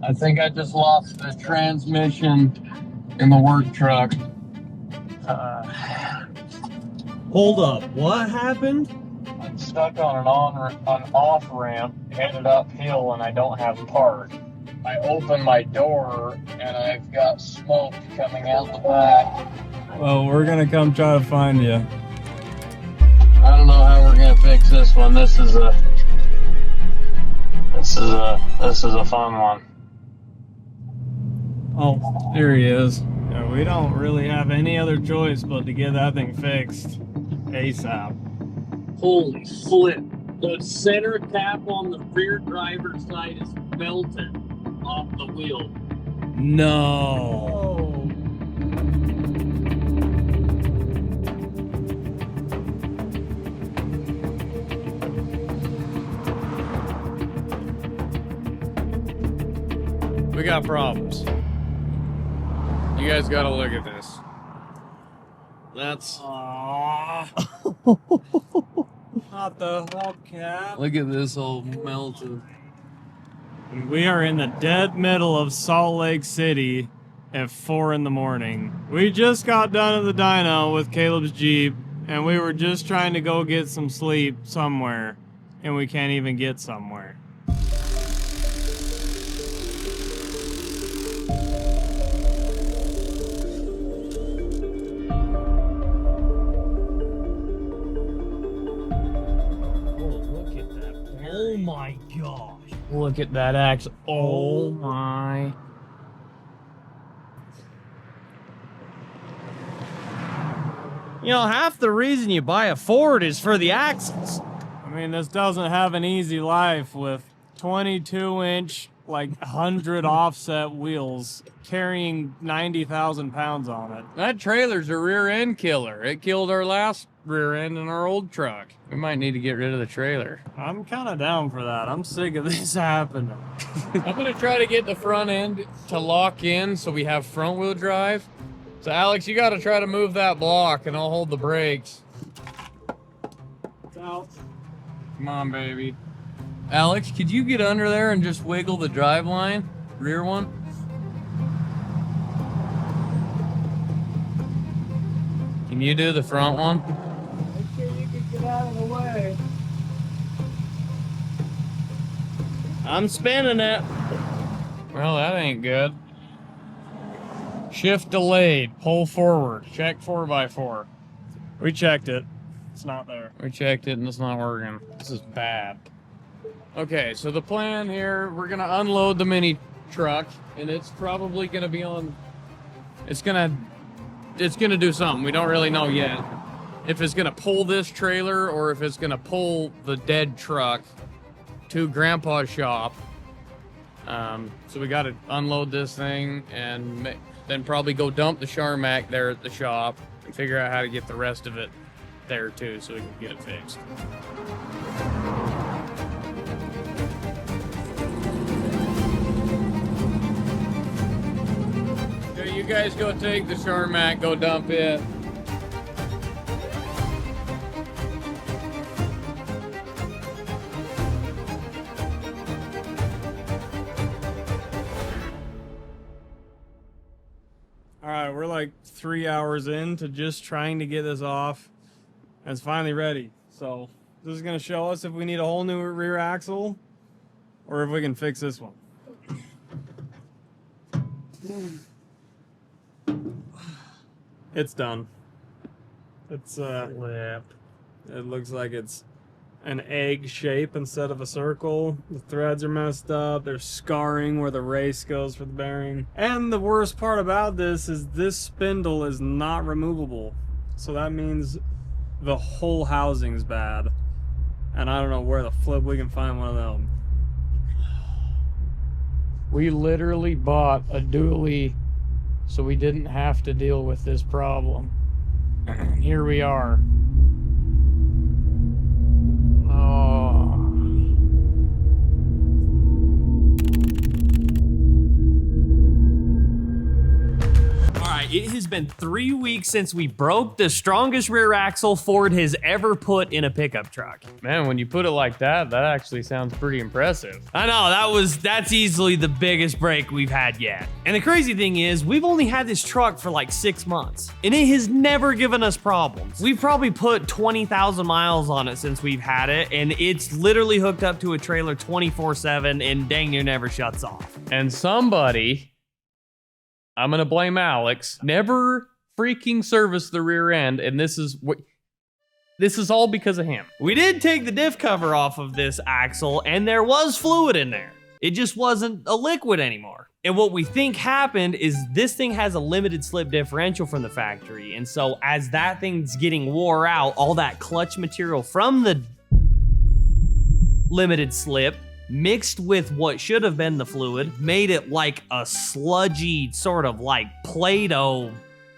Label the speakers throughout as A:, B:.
A: I think I just lost the transmission in the work truck.
B: Hold up, what happened?
A: I'm stuck on an off ramp headed uphill and I don't have park. I open my door and I've got smoke coming out the back.
B: Well, we're gonna come try to find you.
A: I don't know how we're gonna fix this one. This is a fun one.
B: Oh, here he is. Yeah, we don't really have any other choice but to get that thing fixed ASAP.
C: Holy flip. The center cap on the rear driver's side is melted off the wheel.
B: No. We got problems. You guys gotta look at this. That's not the hubcap.
C: Look at this old melted.
B: We are in the dead middle of Salt Lake City at 4 in the morning. We just got done at the dyno with Caleb's Jeep, and we were just trying to go get some sleep somewhere, and we can't even get somewhere.
C: Oh my gosh.
B: Look at that axle. Oh my. You know, half the reason you buy a Ford is for the axles. I mean, this doesn't have an easy life with 22-inch, like 100 offset wheels carrying 90,000 pounds on it.
A: That trailer's a rear end killer. It killed our last rear end in our old truck. We might need to get rid of the trailer.
B: I'm kind of down for that. I'm sick of this happening.
A: I'm gonna try to get the front end to lock in so we have front wheel drive. So Alex, you gotta try to move that block and I'll hold the brakes.
B: It's out.
A: Come on, baby. Alex, could you get under there and just wiggle the drive line? Rear one? Can you do the front one?
B: Make sure you can get out of the way. I'm spinning it.
A: Well, that ain't good. Shift delayed, pull forward, check 4x4.
B: We checked it. It's not there.
A: We checked it and it's not working. This is bad. Okay, so the plan here, we're gonna unload the mini truck and it's probably gonna be on, it's gonna do something. We don't really know yet. If it's gonna pull this trailer or if it's gonna pull the dead truck to Grandpa's shop. So we gotta unload this thing and then probably go dump the Charmac there at the shop and figure out how to get the rest of it there too so we can get it fixed. Okay, you guys go take the Charmac, go dump it.
B: All right, we're like 3 hours into just trying to get this off, and it's finally ready. So this is gonna show us if we need a whole new rear axle or if we can fix this one. It's done. It's it looks like it's an egg shape instead of a circle. The threads are messed up. There's scarring where the race goes for the bearing. And the worst part about this is this spindle is not removable. So that means the whole housing's bad. And I don't know where the flip we can find one of them.
A: We literally bought a dually so we didn't have to deal with this problem. And here we are.
D: right, it has been 3 weeks since we broke the strongest rear axle Ford has ever put in a pickup truck.
A: Man, when you put it like that, that actually sounds pretty impressive.
D: I know, that's easily the biggest break we've had yet. And the crazy thing is, we've only had this truck for like 6 months, and it has never given us problems. We've probably put 20,000 miles on it since we've had it, and it's literally hooked up to a trailer 24/7 and dang near never shuts off.
A: And somebody, I'm gonna blame Alex, never freaking serviced the rear end, and this is all because of him.
D: We did take the diff cover off of this axle, and there was fluid in there. It just wasn't a liquid anymore. And what we think happened is this thing has a limited slip differential from the factory, and so as that thing's getting wore out, all that clutch material from the limited slip mixed with what should have been the fluid, made it like a sludgy sort of like Play-Doh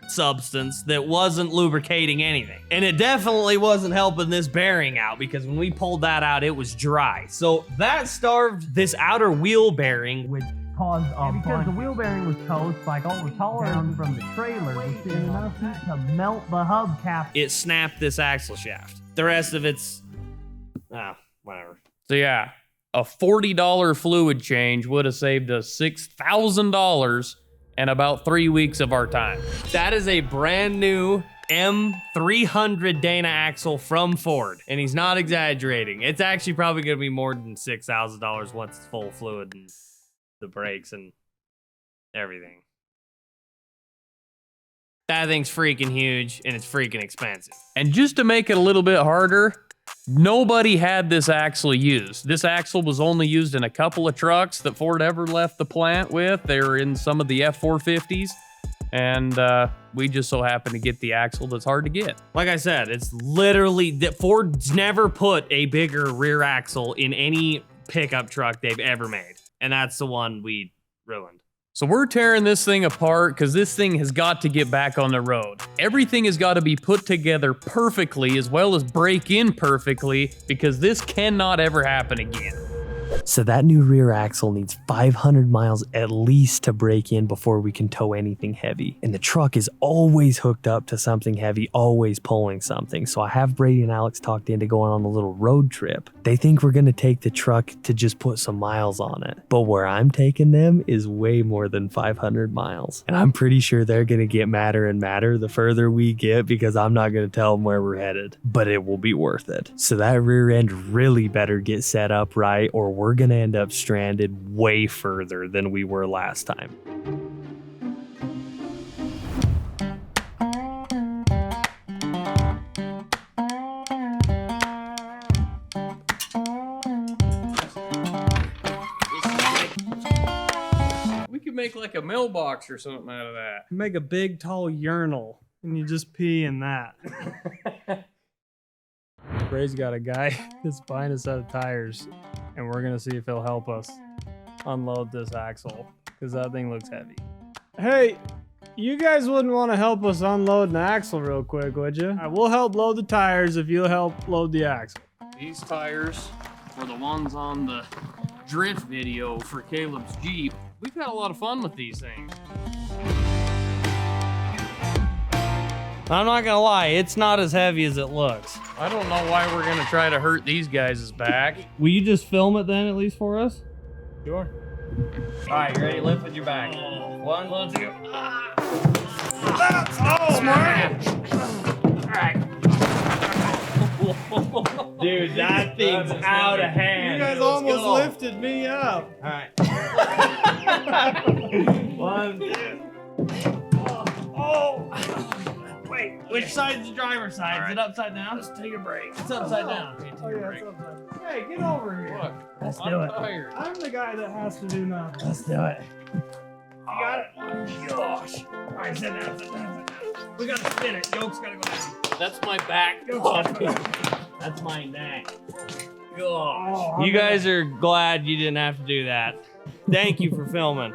D: substance that wasn't lubricating anything. And it definitely wasn't helping this bearing out, because when we pulled that out, it was dry. So that starved this outer wheel bearing, which caused because the wheel bearing was toast, like all the tolerance from the trailer was sitting enough heat to melt the hubcap. It snapped this axle shaft. The rest of it's, whatever.
A: So yeah, a $40 fluid change would have saved us $6,000 and about 3 weeks of our time.
D: That is a brand new M300 Dana axle from Ford, and he's not exaggerating. It's actually probably gonna be more than $6,000 once it's full of fluid and the brakes and everything. That thing's freaking huge, and it's freaking expensive.
A: And just to make it a little bit harder, nobody had this axle used. This axle was only used in a couple of trucks that Ford ever left the plant with. They were in some of the F450s, and we just so happened to get the axle that's hard to get.
D: Like I said, it's literally that Ford's never put a bigger rear axle in any pickup truck they've ever made, and that's the one we ruined.
A: So we're tearing this thing apart because this thing has got to get back on the road. Everything has got to be put together perfectly as well as break in perfectly, because this cannot ever happen again.
E: So that new rear axle needs 500 miles at least to break in before we can tow anything heavy. And the truck is always hooked up to something heavy, always pulling something. So I have Brady and Alex talked into going on a little road trip. They think we're gonna take the truck to just put some miles on it. But where I'm taking them is way more than 500 miles. And I'm pretty sure they're gonna get madder and madder the further we get, because I'm not gonna tell them where we're headed. But it will be worth it. So that rear end really better get set up right, or we're gonna end up stranded way further than we were last time.
A: We could make like a mailbox or something out of that.
B: Make a big tall urinal and you just pee in that. Ray's got a guy that's buying a set of tires, and we're gonna see if he'll help us unload this axle, because that thing looks heavy. Hey, you guys wouldn't want to help us unload an axle real quick, would you? We'll help load the tires if you'll help load the axle.
A: These tires were the ones on the drift video for Caleb's Jeep. We've had a lot of fun with these things.
D: I'm not gonna lie, it's not as heavy as it looks.
A: I don't know why we're gonna try to hurt these guys' back.
B: Will you just film it then, at least for us?
D: Sure. All right, you ready? Lift with your back. 1, 2.
B: Oh, smart!
D: All right. Dude, that thing's out of hand.
B: You guys almost lifted me up.
D: All right. 1, 2. Oh. Wait, which side's the driver's side? Is it upside down? Let's take a break. It's upside down. Okay, take a break.
B: Hey, get over here.
A: Look,
D: Let's do
A: I'm
D: it.
A: tired.
B: I'm the guy that has to do nothing.
D: Let's do it. You got it? Gosh. All right, sit down, sit down, sit down. We gotta spin it. Yoke's gotta go down.
A: That's my back.
D: That's my neck. Gosh. You guys are glad you didn't have to do that. Thank you for filming.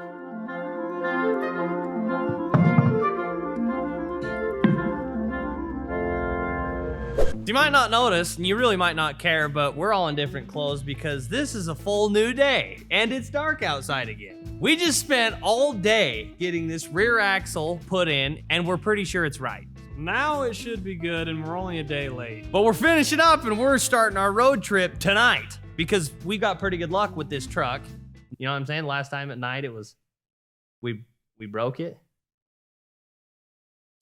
D: You might not notice, and you really might not care, but we're all in different clothes because this is a full new day, and it's dark outside again. We just spent all day getting this rear axle put in, and we're pretty sure it's right.
B: Now it should be good, and we're only a day late.
D: But we're finishing up, and we're starting our road trip tonight because we got pretty good luck with this truck. You know what I'm saying? Last time at night, it was, we broke it.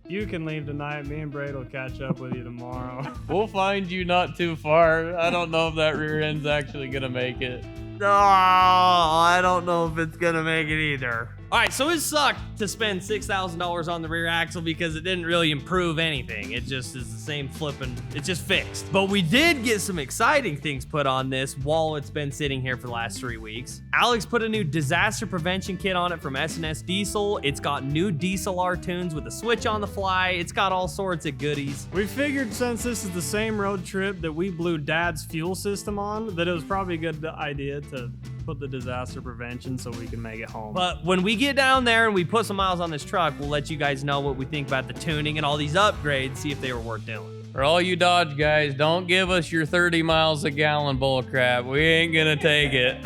B: You can leave tonight. Me and Braid will catch up with you tomorrow.
A: We'll find you not too far. I don't know if that rear end's actually gonna make it.
D: No, I don't know if it's gonna make it either. All right, so it sucked to spend $6,000 on the rear axle because it didn't really improve anything. It just is the same flipping, it's just fixed. But we did get some exciting things put on this while it's been sitting here for the last 3 weeks. Alex put a new disaster prevention kit on it from S&S Diesel. It's got new DSLR tunes with a switch on the fly. It's got all sorts of goodies.
B: We figured since this is the same road trip that we blew Dad's fuel system on, that it was probably a good idea to put the disaster prevention so we can make it home.
D: But when we get down there and we put some miles on this truck, we'll let you guys know what we think about the tuning and all these upgrades, see if they were worth doing.
A: For all you Dodge guys, don't give us your 30 miles a gallon bull crap. We ain't gonna take it.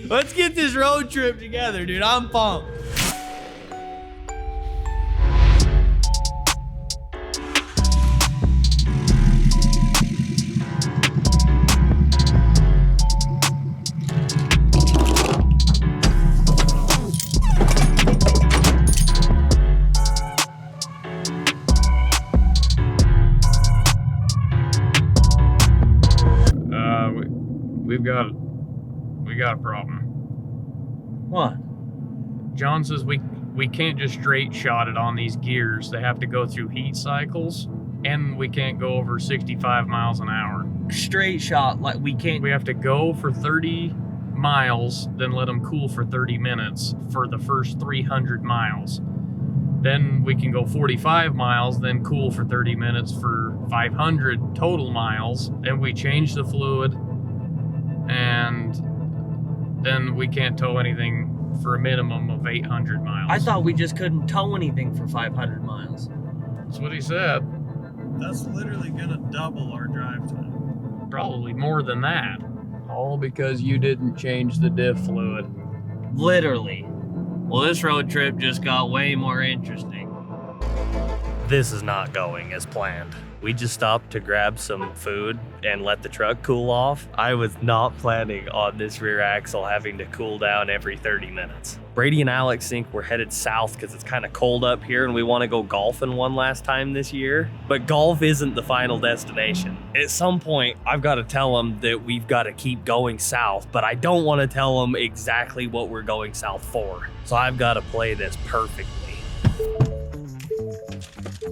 D: Let's get this road trip together, dude. I'm pumped.
A: We got a problem.
D: What?
A: John says we can't just straight shot it on these gears. They have to go through heat cycles, and we can't go over 65 miles an hour.
D: Straight shot, like we can't.
A: We have to go for 30 miles, then let them cool for 30 minutes for the first 300 miles. Then we can go 45 miles, then cool for 30 minutes for 500 total miles. Then we change the fluid, and then we can't tow anything for a minimum of 800 miles.
D: I thought we just couldn't tow anything for 500 miles.
A: That's what he said.
B: That's literally gonna double our drive time.
A: Probably more than that. All because you didn't change the diff fluid.
D: Literally. Well, this road trip just got way more interesting. This is not going as planned. We just stopped to grab some food and let the truck cool off. I was not planning on this rear axle having to cool down every 30 minutes. Brady and Alex think we're headed south because it's kind of cold up here and we want to go golfing one last time this year. But golf isn't the final destination. At some point, I've got to tell them that we've got to keep going south, but I don't want to tell them exactly what we're going south for. So I've got to play this perfectly.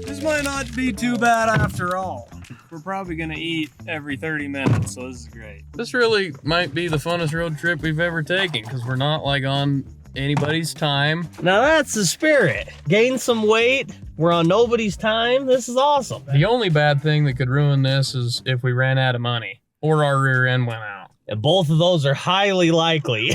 B: This might not be too bad after all. We're probably gonna eat every 30 minutes, so this is great.
A: This really might be the funnest road trip we've ever taken because we're not like on anybody's time.
D: Now that's the spirit. Gain some weight. We're on nobody's time. This is awesome.
A: The only bad thing that could ruin this is if we ran out of money or our rear end went out.
D: And both of those are highly likely.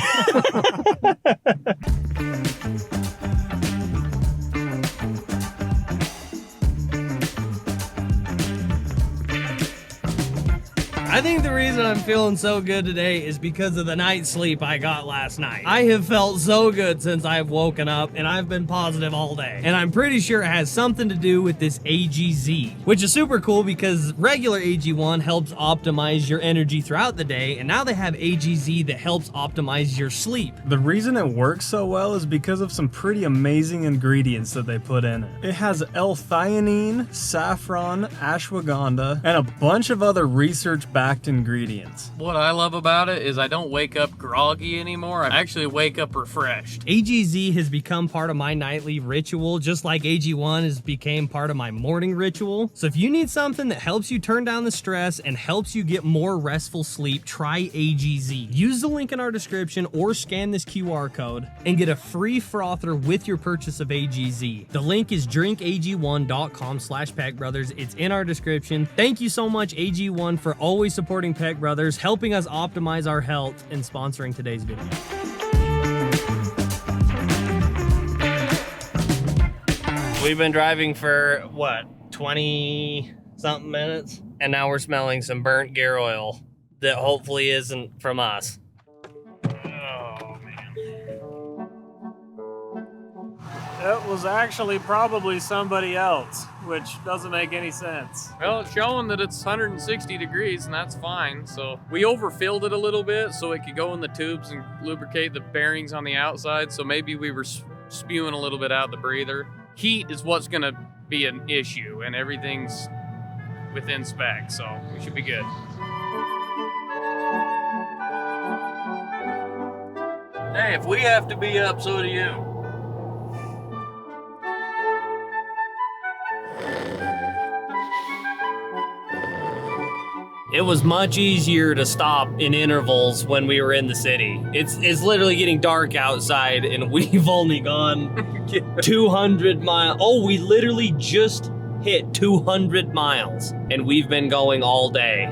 D: I think the reason I'm feeling so good today is because of the night's sleep I got last night. I have felt so good since I've woken up, and I've been positive all day. And I'm pretty sure it has something to do with this AGZ, which is super cool because regular AG1 helps optimize your energy throughout the day, and now they have AGZ that helps optimize your sleep.
B: The reason it works so well is because of some pretty amazing ingredients that they put in it. It has L-theanine, saffron, ashwagandha, and a bunch of other research-backed ingredients.
A: What I love about it is I don't wake up groggy anymore. I actually wake up refreshed.
D: AGZ has become part of my nightly ritual, just like AG1 has become part of my morning ritual. So if you need something that helps you turn down the stress and helps you get more restful sleep, try AGZ. Use the link in our description or scan this QR code and get a free frother with your purchase of AGZ. The link is drinkag1.com/PeckBrothers. It's in our description. Thank you so much, AG1, for always supporting Peck Brothers, helping us optimize our health, and sponsoring today's video. We've been driving for, what, 20 something minutes, and now we're smelling some burnt gear oil that hopefully isn't from us.
B: Oh, man. That was actually probably somebody else, which doesn't make any sense.
A: Well, it's showing that it's 160 degrees, and that's fine. So we overfilled it a little bit so it could go in the tubes and lubricate the bearings on the outside. So maybe we were spewing a little bit out the breather. Heat is what's going to be an issue, and everything's within spec, so we should be good. Hey, if we have to be up, so do you.
D: It was much easier to stop in intervals when we were in the city. It's literally getting dark outside, and we've only gone 200 miles. Oh, we literally just hit 200 miles, and we've been going all day.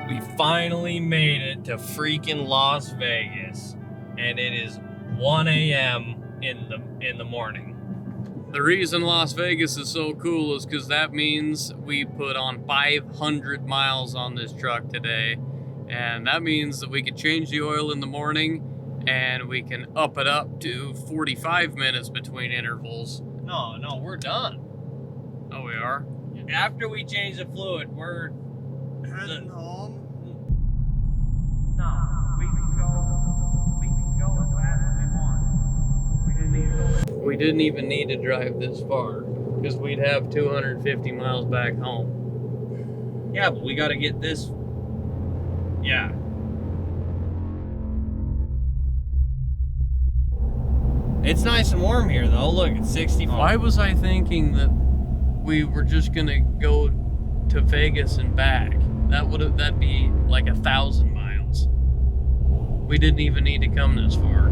D: We finally made it to freaking Las Vegas, and it is 1 a.m. in the morning.
A: The reason Las Vegas is so cool is because that means we put on 500 miles on this truck today. And that means that we can change the oil in the morning and we can up it up to 45 minutes between intervals.
D: No, we're done.
A: Oh, we are?
D: After we change the fluid, we're
B: Heading home?
A: No, we can go as fast as we want. We didn't even need to drive this far because we'd have 250 miles back home.
D: Yeah, but we got to get this. Yeah. It's nice and warm here, though. Look, it's 65.
A: Why was I thinking that we were just gonna go to Vegas and back? That'd be like 1,000 miles. We didn't even need to come this far.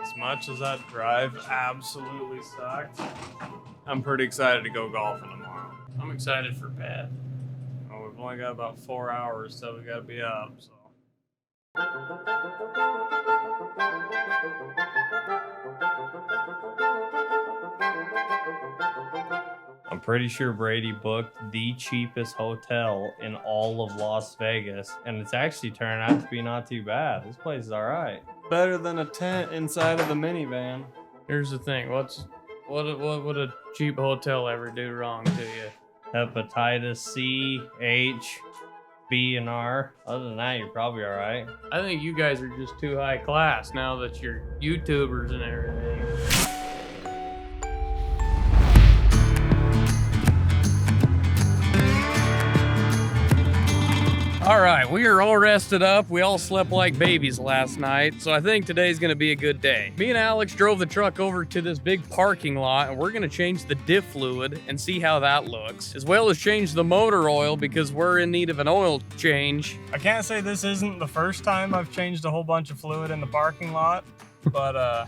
B: As much as that drive absolutely sucked, I'm pretty excited to go golfing tomorrow.
A: I'm excited for bed.
B: Well, we've only got about 4 hours, so we gotta be up, so.
D: I'm pretty sure Brady booked the cheapest hotel in all of Las Vegas, and it's actually turning out to be not too bad. This place is all right.
B: Better than a tent inside of the minivan.
A: Here's the thing. What would a cheap hotel ever do wrong to you?
D: Hepatitis C, H, B, and R. Other than that, you're probably all right.
A: I think you guys are just too high class now that you're YouTubers and everything. All right, we are all rested up. We all slept like babies last night, so I think today's gonna be a good day. Me and Alex drove the truck over to this big parking lot, and we're gonna change the diff fluid and see how that looks, as well as change the motor oil because we're in need of an oil change.
B: I can't say this isn't the first time I've changed a whole bunch of fluid in the parking lot, but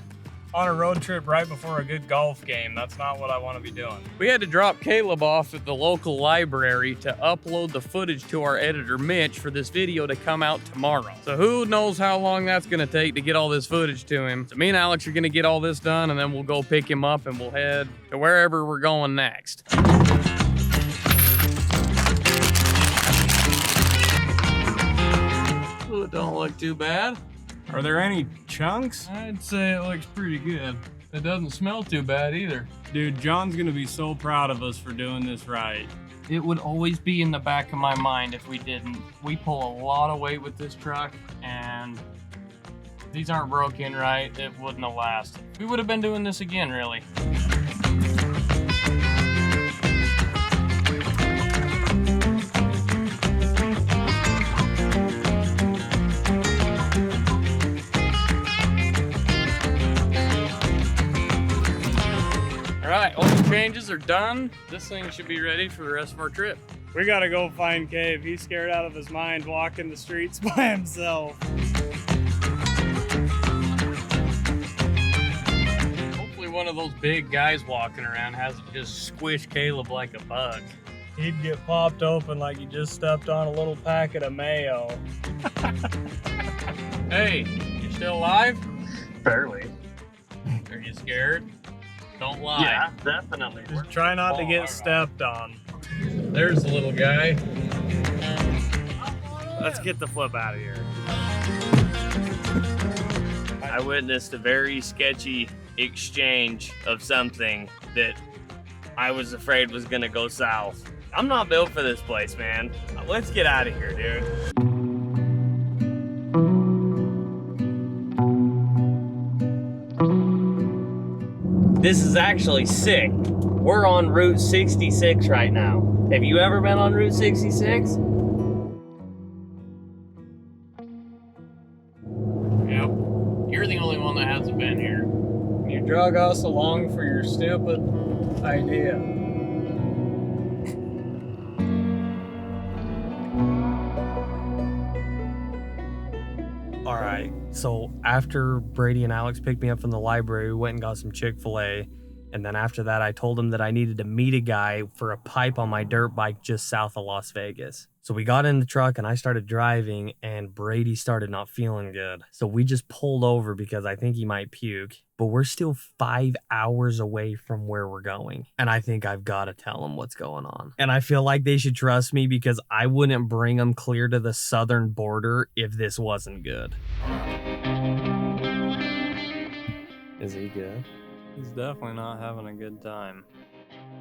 B: on a road trip right before a good golf game, that's not what I want to be doing.
A: We had to drop Caleb off at the local library to upload the footage to our editor Mitch for this video to come out tomorrow. So who knows how long that's gonna take to get all this footage to him. So me and Alex are gonna get all this done, and then we'll go pick him up and we'll head to wherever we're going next. Ooh, it don't look too bad.
B: Are there any chunks?
A: I'd say it looks pretty good. It doesn't smell too bad either.
B: Dude, John's gonna be so proud of us for doing this right.
A: It would always be in the back of my mind if we didn't. We pull a lot of weight with this truck, and if these aren't broken right, it wouldn't have lasted. We would have been doing this again, really. Alright, all the changes are done. This thing should be ready for the rest of our trip.
B: We gotta go find Cave. He's scared out of his mind walking the streets by himself.
A: Hopefully one of those big guys walking around hasn't just squished Caleb like a bug.
B: He'd get popped open like he just stepped on a little packet of mayo.
A: Hey, you still alive?
C: Barely.
A: Are you scared? Don't lie.
C: Yeah, definitely.
B: Just try not to get stepped on.
A: There's the little guy.
B: Let's get the flip out of here.
F: I witnessed a very sketchy exchange of something that I was afraid was gonna go south. I'm not built for this place, man. Let's get out of here, dude. This is actually sick. We're on Route 66 right now. Have you ever been on Route 66?
A: Yep. You're the only one that hasn't been here. You drug us along for your stupid idea.
E: All right. So after Brady and Alex picked me up from the library, we went and got some Chick-fil-A. And then after that, I told him that I needed to meet a guy for a pipe on my dirt bike just south of Las Vegas. So we got in the truck and I started driving and Brady started not feeling good. So we just pulled over because I think he might puke. But we're still 5 hours away from where we're going. And I think I've got to tell them what's going on. And I feel like they should trust me because I wouldn't bring them clear to the southern border if this wasn't good. Is he good?
B: He's definitely not having a good time.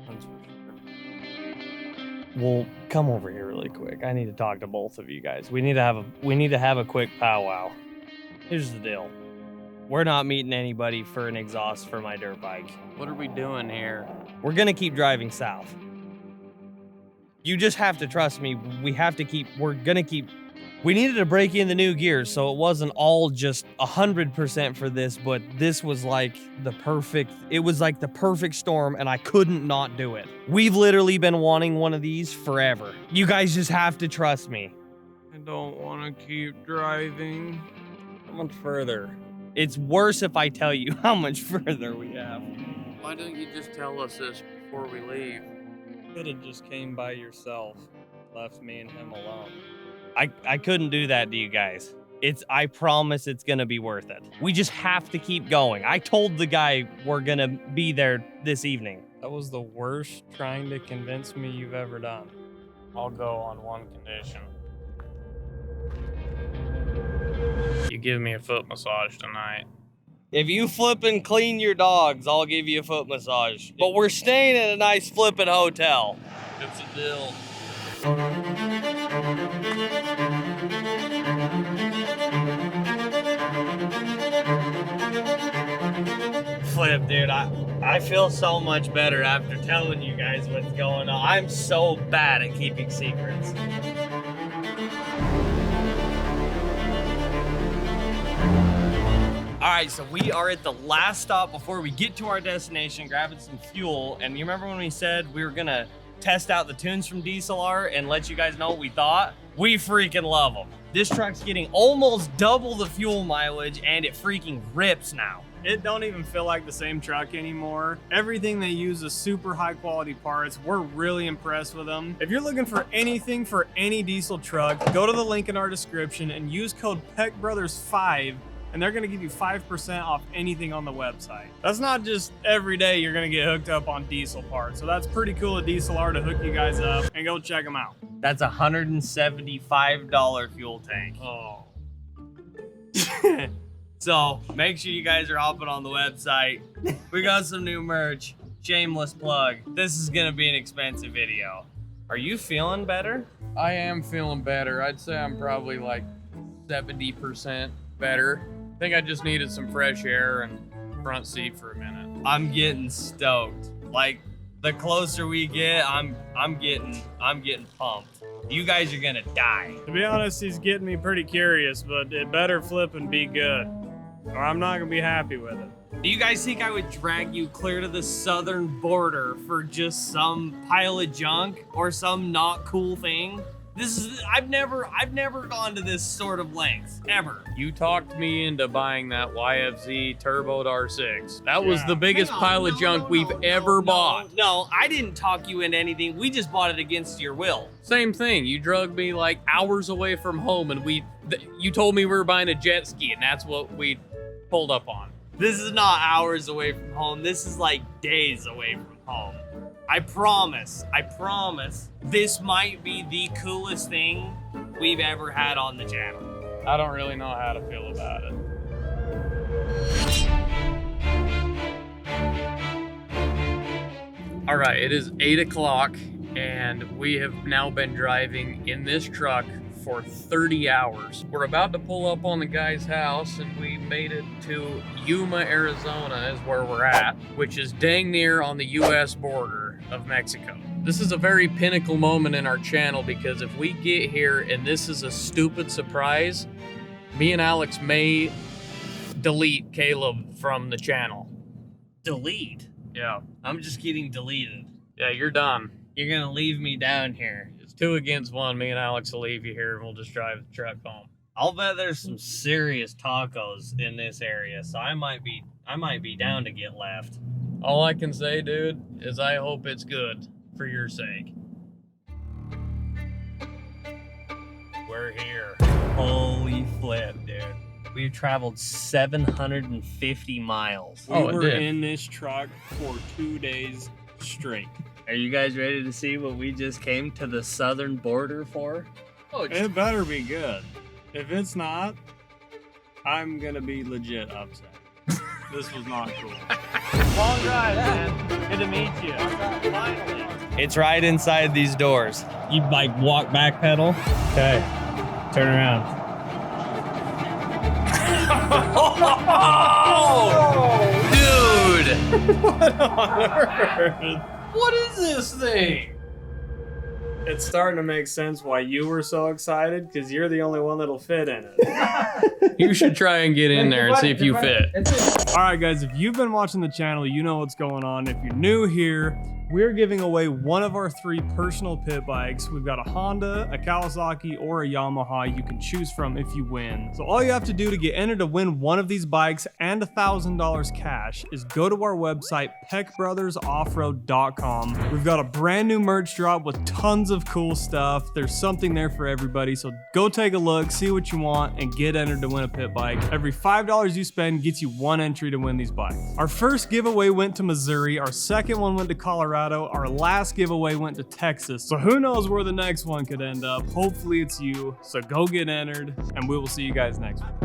B: That's for sure.
E: Well, come over here really quick. I need to talk to both of you guys. We need to have a quick powwow. Here's the deal. We're not meeting anybody for an exhaust for my dirt bike.
F: What are we doing here?
E: We're gonna keep driving south. You just have to trust me. We needed to break in the new gears, so it wasn't all just 100% for this, but this was like the perfect storm, and I couldn't not do it. We've literally been wanting one of these forever. You guys just have to trust me.
B: I don't want to keep driving.
E: How much further? It's worse if I tell you how much further we have.
F: Why don't you just tell us this before we leave?
B: You could have just came by yourself, left me and him alone.
E: I couldn't do that to you guys. I promise it's gonna be worth it. We just have to keep going. I told the guy we're gonna be there this evening.
B: That was the worst trying to convince me you've ever done. I'll go on one condition. You give me a foot massage tonight.
E: If you flip and clean your dogs, I'll give you a foot massage. But we're staying at a nice flipping hotel.
F: It's a deal.
E: Flip, dude, I feel so much better after telling you guys what's going on. I'm so bad at keeping secrets. All right, so we are at the last stop before we get to our destination, grabbing some fuel. And you remember when we said we were gonna test out the tunes from DSLR and let you guys know what we thought? We freaking love them. This truck's getting almost double the fuel mileage and it freaking rips now.
B: It don't even feel like the same truck anymore. Everything they use is super high quality parts. We're really impressed with them. If you're looking for anything for any diesel truck, go to the link in our description and use code PECKBrothers5 and they're gonna give you 5% off anything on the website. That's not just every day you're gonna get hooked up on diesel parts. So that's pretty cool of DSLR to hook you guys up, and go check them out.
E: That's a $175 fuel tank.
B: Oh.
E: So make sure you guys are hopping on the website. We got some new merch. Shameless plug. This is gonna be an expensive video. Are you feeling better?
A: I am feeling better. I'd say I'm probably like 70% better. I think I just needed some fresh air and front seat for a minute.
E: I'm getting stoked. Like, the closer we get, I'm getting pumped. You guys are gonna die.
B: To be honest, he's getting me pretty curious, but it better flip and be good, or I'm not gonna be happy with it.
E: Do you guys think I would drag you clear to the southern border for just some pile of junk or some not cool thing?
D: I've never gone to this sort of length ever.
A: You talked me into buying that YFZ turboed R6. That was
B: Yeah.
A: the biggest
D: Hang on,
A: pile of
D: no,
A: junk
D: no,
A: we've
D: no,
A: ever
D: no,
A: bought.
D: No, I didn't talk you into anything. We just bought it against your will.
A: Same thing. You drug me like hours away from home, and you told me we were buying a jet ski, and that's what we pulled up on.
D: This is not hours away from home. This is like days away from home. I promise. This might be the coolest thing we've ever had on the channel.
A: I don't really know how to feel about it. All right, it is 8 o'clock, and we have now been driving in this truck for 30 hours. We're about to pull up on the guy's house, and we made it to Yuma, Arizona is where we're at, which is dang near on the US border of Mexico. This is a very pinnacle moment in our channel because if we get here and this is a stupid surprise, me and Alex may delete Caleb from the channel.
D: Delete?
A: Yeah.
D: I'm just getting deleted.
A: Yeah, you're done.
D: You're gonna leave me down here.
A: It's 2 against 1. Me and Alex will leave you here and we'll just drive the truck home.
D: I'll bet there's some serious tacos in this area, so I might be down to get left.
A: All I can say, dude, is I hope it's good for your sake. We're here.
D: Holy flip, dude. We've traveled 750 miles.
B: We
A: Oh, it
B: were
A: did.
B: in this truck for 2 days straight.
F: Are you guys ready to see what we just came to the southern border for?
A: Oh,
B: It better be good. If it's not, I'm gonna be legit upset. This was not cool.
F: Long drive, man. Good to meet you.
D: Finally. It's right inside these doors. You like walk back pedal. Okay. Turn around.
A: dude!
B: What on earth?
A: What is this thing?
B: It's starting to make sense why you were so excited, because you're the only one that'll fit in it.
A: You should try and get in there and see if you fit.
B: Alright guys, if you've been watching the channel, you know what's going on. If you're new here, we're giving away one of our 3 personal pit bikes. We've got a Honda, a Kawasaki, or a Yamaha you can choose from if you win. So all you have to do to get entered to win one of these bikes and $1,000 cash is go to our website, peckbrothersoffroad.com. We've got a brand new merch drop with tons of cool stuff. There's something there for everybody, so go take a look, see what you want, and get entered to win a pit bike. Every $5 you spend gets you 1 entry to win these bikes. Our first giveaway went to Missouri, our second one went to Colorado, our last giveaway went to Texas, so who knows where the next one could end up. Hopefully it's you, so go get entered, and we will see you guys next week.